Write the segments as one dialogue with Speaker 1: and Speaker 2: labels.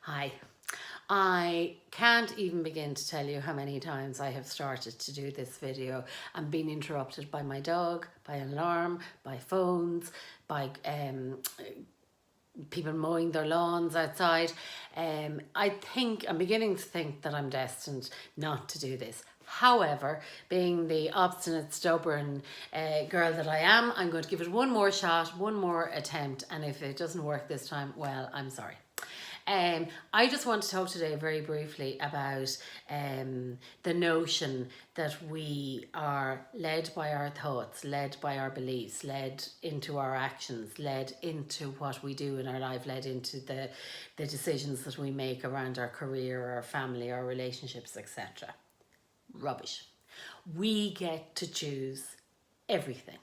Speaker 1: Hi. I can't even begin to tell you how many times I have started to do this video and been interrupted by my dog, by an alarm, by phones, by people mowing their lawns outside. I'm beginning to think that I'm destined not to do this. However, being the obstinate, stubborn girl that I am, I'm going to give it one more shot, one more attempt, and if it doesn't work this time, well, I'm sorry. I just want to talk today very briefly about the notion that we are led by our thoughts, led by our beliefs, led into our actions, led into what we do in our life, led into the decisions that we make around our career, our family, our relationships, etc. Rubbish. We get to choose everything.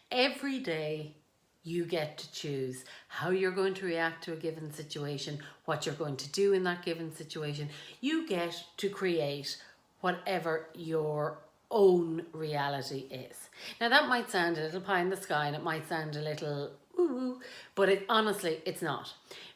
Speaker 1: Every day you get to choose how you're going to react to a given situation, what you're going to do in that given situation. You get to create whatever your own reality is. Now that might sound a little pie in the sky and it might sound a little ooh, but honestly, it's not.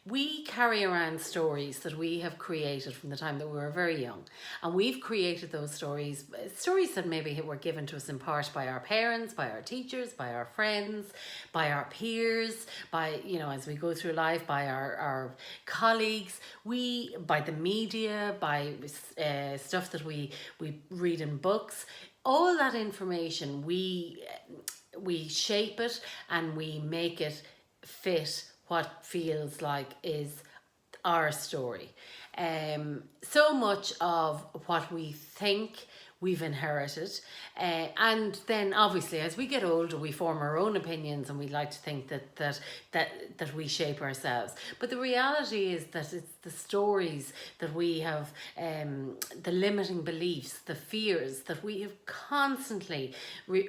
Speaker 1: We carry around stories that we have created from the time that we were very young. And we've created those stories that maybe were given to us in part by our parents, by our teachers, by our friends, by our peers, by, as we go through life, by our colleagues, by the media, by stuff that we read in books. All that information, we shape it and we make it fit what feels like is our story. So much of what we think we've inherited, and then obviously as we get older we form our own opinions and we like to think that we shape ourselves, but the reality is that it's the stories that we have, the limiting beliefs, the fears that we have constantly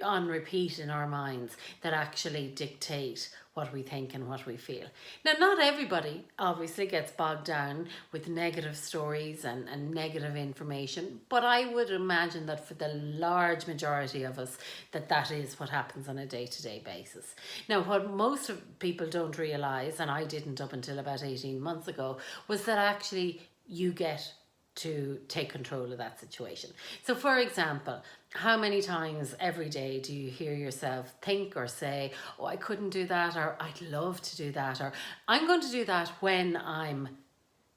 Speaker 1: on repeat in our minds that actually dictate what we think and what we feel. Now, not everybody obviously gets bogged down with negative stories and negative information, but I would imagine that for the large majority of us, that is what happens on a day-to-day basis. Now, what most of people don't realise, and I didn't up until about 18 months ago, was that actually you get to take control of that situation. So for example, how many times every day do you hear yourself think or say, oh, I couldn't do that, or I'd love to do that, or I'm going to do that when I'm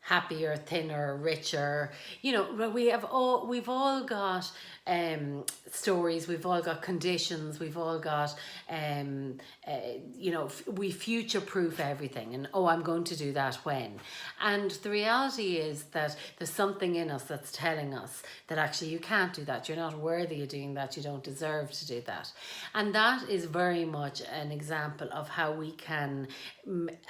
Speaker 1: happier, thinner, richer. We've all got stories, we've all got conditions, we've all got we future proof everything, and I'm going to do that when. And the reality is that there's something in us that's telling us that actually you can't do that, you're not worthy of doing that, you don't deserve to do that. And that is very much an example of how we can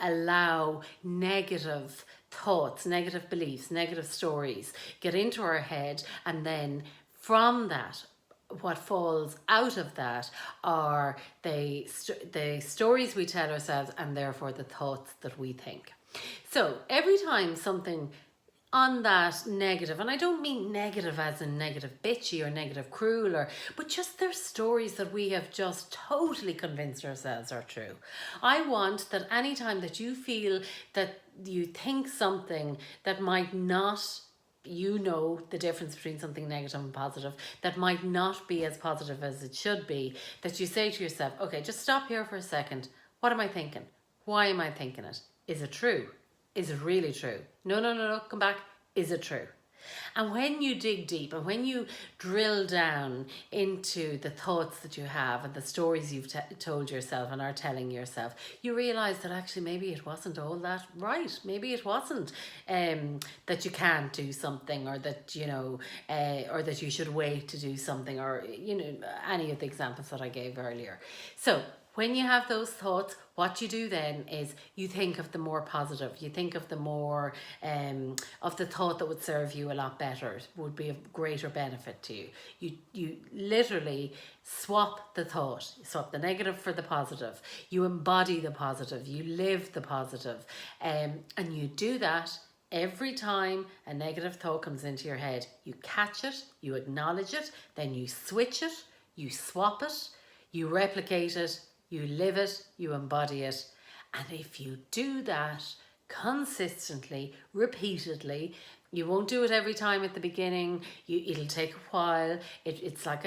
Speaker 1: allow negative thoughts, negative beliefs, negative stories get into our head, and then from that, what falls out of that are the stories we tell ourselves, and therefore the thoughts that we think. So every time something on that negative, and I don't mean negative as in negative bitchy or negative cruel, but just there's stories that we have just totally convinced ourselves are true. I want that anytime that you feel that you think something that might not, the difference between something negative and positive, that might not be as positive as it should be, that you say to yourself, okay, just stop here for a second. What am I thinking? Why am I thinking it? Is it true? Is it really true? No, come back. Is it true? And when you dig deep and when you drill down into the thoughts that you have and the stories you've told yourself and are telling yourself, you realize that actually maybe it wasn't all that right. Maybe it wasn't that you can't do something, or that, or that you should wait to do something, or, any of the examples that I gave earlier. So when you have those thoughts, what you do then is you think of the more positive. You think of the more, of the thought that would serve you a lot better, would be of greater benefit to you. You literally swap the thought, swap the negative for the positive. You embody the positive, you live the positive. And you do that every time a negative thought comes into your head. You catch it, you acknowledge it, then you switch it, you swap it, you replicate it, you live it, you embody it. And if you do that consistently, repeatedly. You won't do it every time at the beginning. It'll take a while. It's like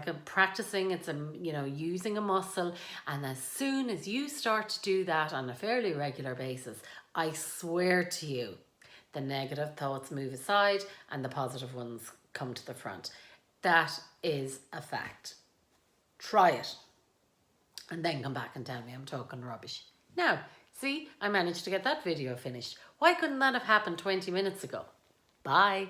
Speaker 1: a practicing. It's using a muscle. And as soon as you start to do that on a fairly regular basis, I swear to you, the negative thoughts move aside and the positive ones come to the front. That is a fact. Try it. And then come back and tell me I'm talking rubbish. Now, see, I managed to get that video finished. Why couldn't that have happened 20 minutes ago? Bye.